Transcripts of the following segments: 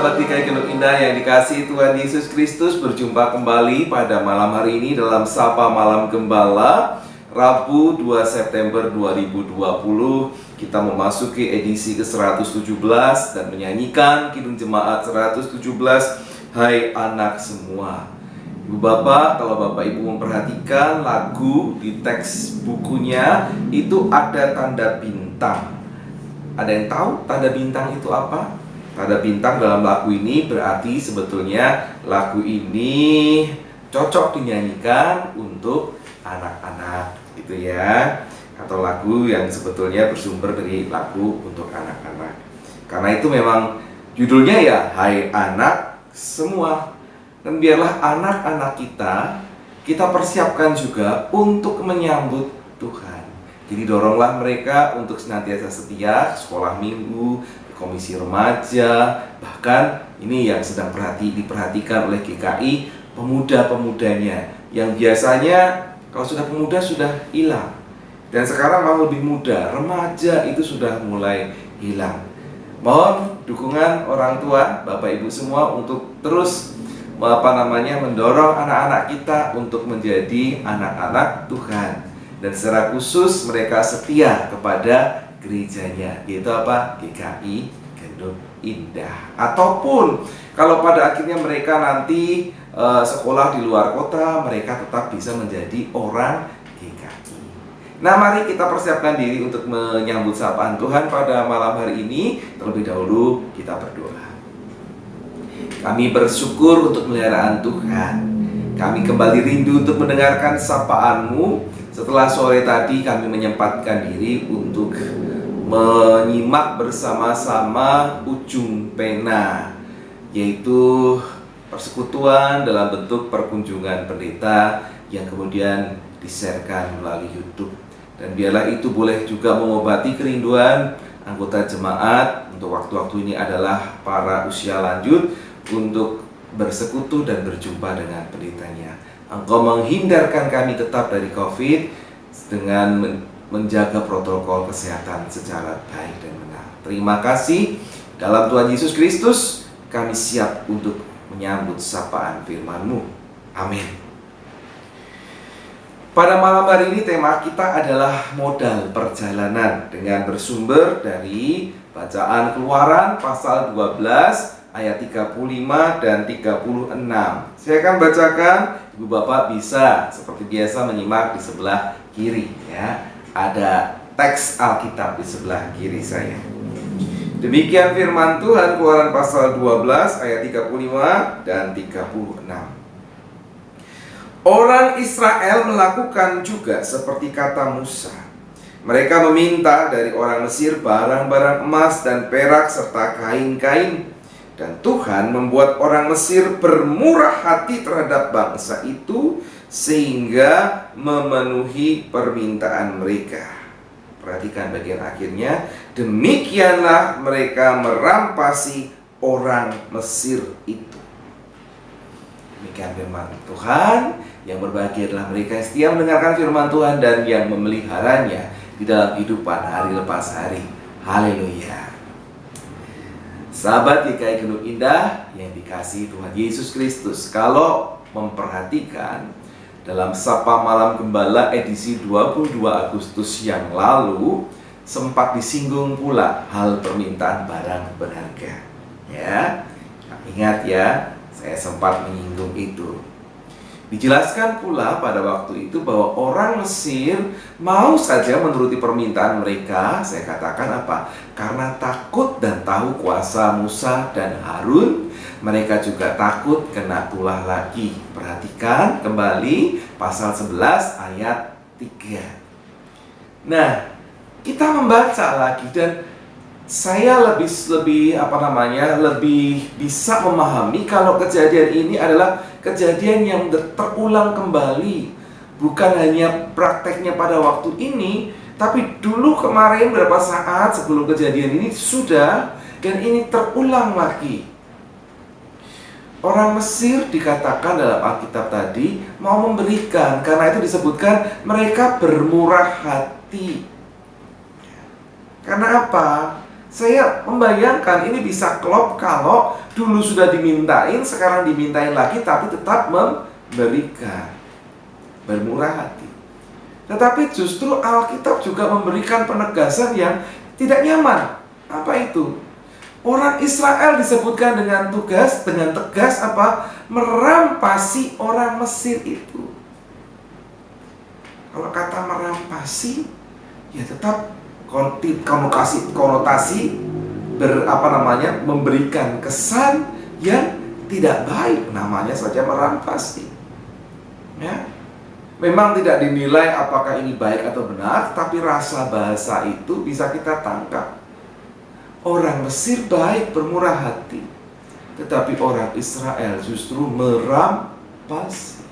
Sahabat GKI Gendut Indah yang dikasihi Tuhan Yesus Kristus, berjumpa kembali pada malam hari ini dalam Sapa Malam Gembala, Rabu 2 September 2020. Kita memasuki edisi ke-117 dan menyanyikan Kidung Jemaat 117, Hai Anak Semua. Ibu Bapak, kalau Bapak Ibu memperhatikan lagu di teks bukunya, itu ada tanda bintang. Ada yang tahu tanda bintang itu apa? Tanda bintang dalam lagu ini berarti sebetulnya lagu ini cocok dinyanyikan untuk anak-anak, gitu ya. Atau lagu yang sebetulnya bersumber dari lagu untuk anak-anak. Karena itu memang judulnya ya Hai Anak Semua. Dan biarlah anak-anak kita persiapkan juga untuk menyambut Tuhan. Jadi doronglah mereka untuk senantiasa setia, sekolah minggu, komisi remaja, bahkan ini yang sedang diperhatikan oleh GKI, pemuda-pemudanya yang biasanya kalau sudah pemuda sudah hilang, dan sekarang malah lebih muda, remaja itu sudah mulai hilang. Mohon dukungan orang tua, Bapak Ibu semua untuk terus mendorong anak-anak kita untuk menjadi anak-anak Tuhan, dan secara khusus mereka setia kepada gerejanya, yaitu apa? GKI Gendut Indah. Ataupun kalau pada akhirnya mereka nanti sekolah di luar kota, mereka tetap bisa menjadi orang GKI. Nah, mari kita persiapkan diri untuk menyambut sapaan Tuhan pada malam hari ini. Terlebih dahulu kita berdoa. Kami bersyukur untuk pemeliharaan Tuhan. Kami kembali rindu untuk mendengarkan sapaan-Mu. Setelah sore tadi kami menyempatkan diri untuk menyimak bersama-sama ujung pena, yaitu persekutuan dalam bentuk perkunjungan pendeta yang kemudian di-sharekan melalui YouTube. Dan biarlah itu boleh juga mengobati kerinduan anggota jemaat untuk waktu-waktu ini adalah para usia lanjut untuk bersekutu dan berjumpa dengan pendetanya. Engkau menghindarkan kami tetap dari COVID dengan menjaga protokol kesehatan secara baik dan benar. Terima kasih. Dalam Tuhan Yesus Kristus kami siap untuk menyambut sapaan firman-Mu. Amin. Pada malam hari ini tema kita adalah modal perjalanan, dengan bersumber dari bacaan Keluaran pasal 12 ayat 35 dan 36. Saya akan bacakan, Ibu Bapak bisa seperti biasa menyimak di sebelah kiri ya. Ada teks Alkitab di sebelah kiri saya. Demikian firman Tuhan, Keluaran pasal 12 ayat 35 dan 36. Orang Israel melakukan juga seperti kata Musa. Mereka meminta dari orang Mesir barang-barang emas dan perak serta kain-kain. Dan Tuhan membuat orang Mesir bermurah hati terhadap bangsa itu sehingga memenuhi permintaan mereka. Perhatikan bagian akhirnya. Demikianlah mereka merampasi orang Mesir itu. Demikian firman Tuhan. Yang berbahagia adalah mereka yang setia mendengarkan firman Tuhan dan yang memeliharanya di dalam kehidupan hari lepas hari. Haleluya. Sahabat GKI Gendut Indah yang dikasihi Tuhan Yesus Kristus, kalau memperhatikan dalam Sapa Malam Gembala edisi 22 Agustus yang lalu sempat disinggung pula hal permintaan barang berharga. Ya, ingat ya, saya sempat menyinggung itu. Dijelaskan pula pada waktu itu bahwa orang Mesir mau saja menuruti permintaan mereka. Saya katakan apa? Karena takut dan tahu kuasa Musa dan Harun. Mereka juga takut kena tulah lagi. Perhatikan kembali pasal 11 ayat 3. Nah, kita membaca lagi dan saya lebih bisa memahami kalau kejadian ini adalah kejadian yang terulang kembali. Bukan hanya prakteknya pada waktu ini, tapi dulu kemarin beberapa saat sebelum kejadian ini sudah, dan ini terulang lagi. Orang Mesir dikatakan dalam Alkitab tadi mau memberikan, karena itu disebutkan mereka bermurah hati. Karena apa? Saya membayangkan ini bisa klop kalau dulu sudah dimintain, sekarang dimintain lagi, tapi tetap memberikan, bermurah hati. Tetapi justru Alkitab juga memberikan penegasan yang tidak nyaman. Apa itu? Orang Israel disebutkan dengan tegas apa? Merampasi orang Mesir itu. Kalau kata merampasi, ya tetap konotasi memberikan kesan yang tidak baik, namanya saja merampasi. Ya. Memang tidak dinilai apakah ini baik atau benar, tapi rasa bahasa itu bisa kita tangkap. Orang Mesir baik, bermurah hati, tetapi orang Israel justru merampasi.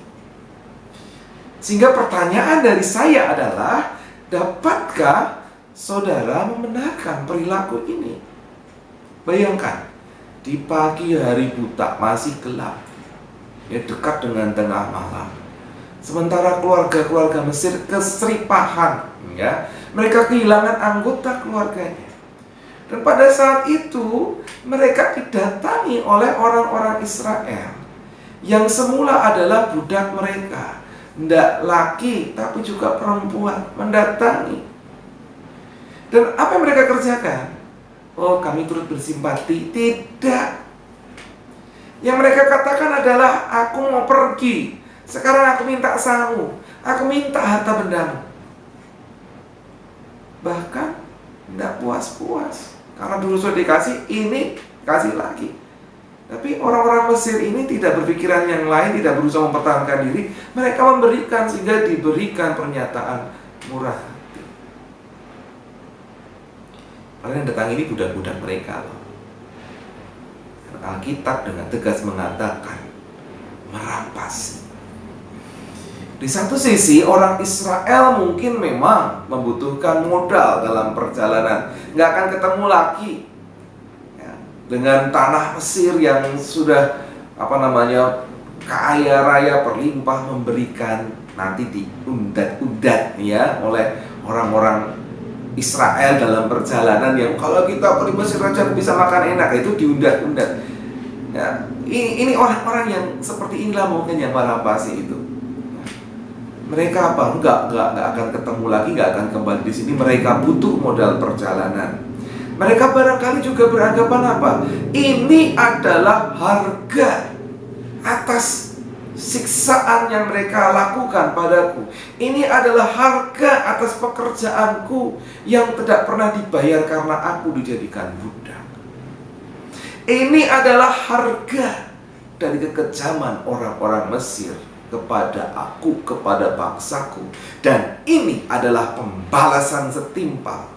Sehingga pertanyaan dari saya adalah, dapatkah saudara membenarkan perilaku ini? Bayangkan, di pagi hari buta, masih gelap, ya dekat dengan tengah malam. Sementara keluarga-keluarga Mesir keseripahan, ya, mereka kehilangan anggota keluarganya. Dan pada saat itu mereka didatangi oleh orang-orang Israel yang semula adalah budak mereka, tidak laki tapi juga perempuan, mendatangi. Dan apa yang mereka kerjakan? Oh, kami turut bersimpati. Tidak. Yang mereka katakan adalah, aku mau pergi, sekarang aku minta samu, aku minta harta bendamu. Bahkan tidak puas-puas, karena dulu sudah dikasih, ini kasih lagi. Tapi orang-orang Mesir ini tidak berpikiran yang lain, tidak berusaha mempertahankan diri. Mereka memberikan sehingga diberikan pernyataan murah hati. Padahal yang datang ini budak-budak mereka loh. Alkitab dengan tegas mengatakan merampas. Di satu sisi orang Israel mungkin memang membutuhkan modal dalam perjalanan, nggak akan ketemu lagi ya, dengan tanah Mesir yang sudah kaya raya berlimpah, memberikan nanti diundat-undat ya oleh orang-orang Israel dalam perjalanan, yang kalau kita pergi Mesir aja bisa makan enak, itu diundat-undat ya. Ini orang-orang yang seperti inilah mungkin yang merampasi itu. Mereka apa? Enggak akan ketemu lagi, enggak akan kembali di sini. Mereka butuh modal perjalanan. Mereka barangkali juga beranggapan apa? Ini adalah harga atas siksaan yang mereka lakukan padaku. Ini adalah harga atas pekerjaanku yang tidak pernah dibayar karena aku dijadikan budak. Ini adalah harga dari kekejaman orang-orang Mesir kepada aku, kepada bangsaku. Dan ini adalah pembalasan setimpal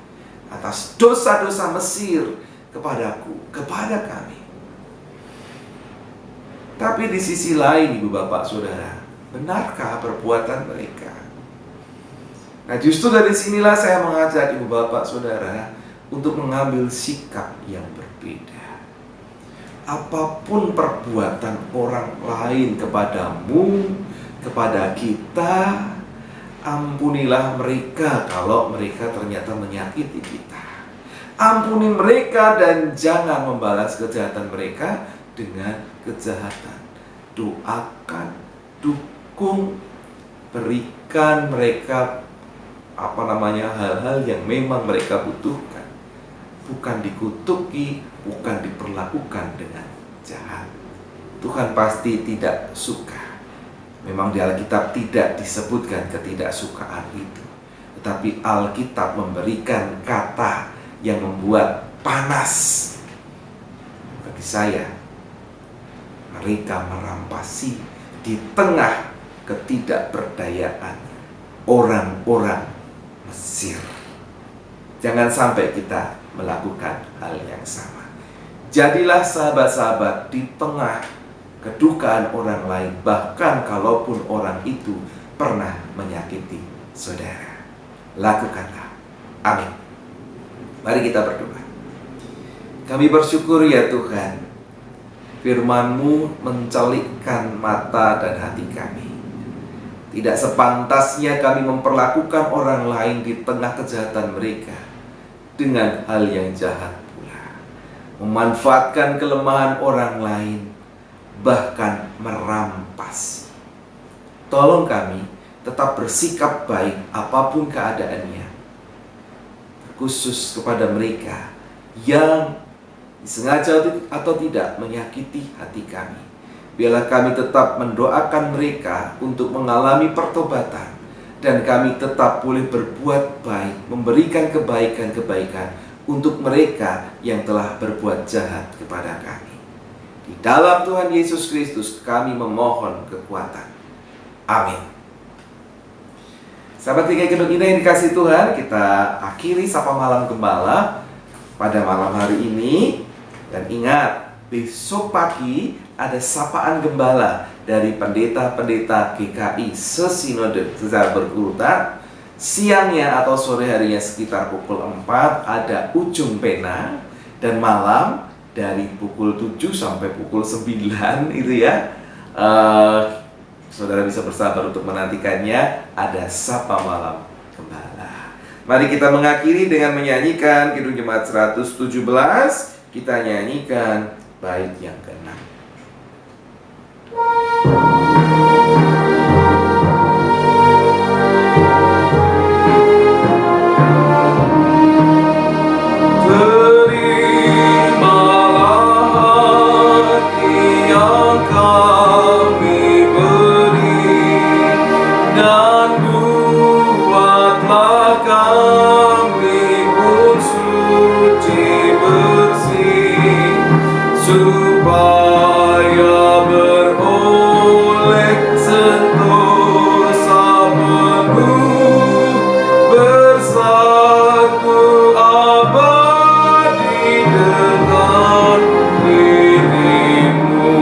atas dosa-dosa Mesir kepadaku, kepada kami. Tapi di sisi lain, Ibu Bapak Saudara, benarkah perbuatan mereka? Nah, justru dari sinilah saya mengajak Ibu Bapak Saudara untuk mengambil sikap yang berbeda. Apapun perbuatan orang lain kepadamu, kepada kita, ampunilah mereka kalau mereka ternyata menyakiti kita. Ampuni mereka dan jangan membalas kejahatan mereka dengan kejahatan. Doakan, dukung, berikan mereka hal-hal yang memang mereka butuhkan. Bukan dikutuki, bukan diperlakukan dengan jahat. Tuhan pasti tidak suka. Memang di Alkitab tidak disebutkan ketidaksukaan itu, tetapi Alkitab memberikan kata yang membuat panas bagi saya. Mereka merampasi di tengah ketidakberdayaan orang-orang Mesir. Jangan sampai kita melakukan hal yang sama. Jadilah sahabat-sahabat di tengah kedukaan orang lain, bahkan kalaupun orang itu pernah menyakiti saudara. Lakukanlah. Amin. Mari kita berdoa. Kami bersyukur ya Tuhan, firman-Mu mencelikkan mata dan hati kami. Tidak sepantasnya kami memperlakukan orang lain di tengah kejahatan mereka dengan hal yang jahat pula. memanfaatkan kelemahan orang lain, bahkan merampas. Tolong kami tetap bersikap baik apapun keadaannya, khusus kepada mereka yang sengaja atau tidak menyakiti hati kami. Biarlah kami tetap mendoakan mereka untuk mengalami pertobatan, dan kami tetap boleh berbuat baik, memberikan kebaikan-kebaikan untuk mereka yang telah berbuat jahat kepada kami. Di dalam Tuhan Yesus Kristus kami memohon kekuatan. Amin. Sahabat GKI Kedung Indah yang dikasihi Tuhan, kita akhiri Sapa Malam Gembala pada malam hari ini. Dan ingat, besok pagi ada sapaan gembala dari pendeta-pendeta GKI sesinode secara berurutan. Siangnya atau sore harinya sekitar pukul 4 ada ujung pena, dan malam dari pukul 7 sampai pukul 9 itu ya. Saudara bisa bersabar untuk menantikannya, ada Sapa Malam Gembala. Mari kita mengakhiri dengan menyanyikan Kidung Jemaat 117. Kita nyanyikan bait yang ke-6. Supaya beroleh sentosa penuh, bersatu abadi dengan dirimu.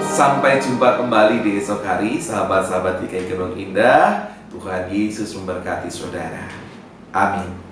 Sampai jumpa kembali di esok hari, sahabat-sahabat GKI Kedung Indah. Tuhan Yesus memberkati saudara. Amin.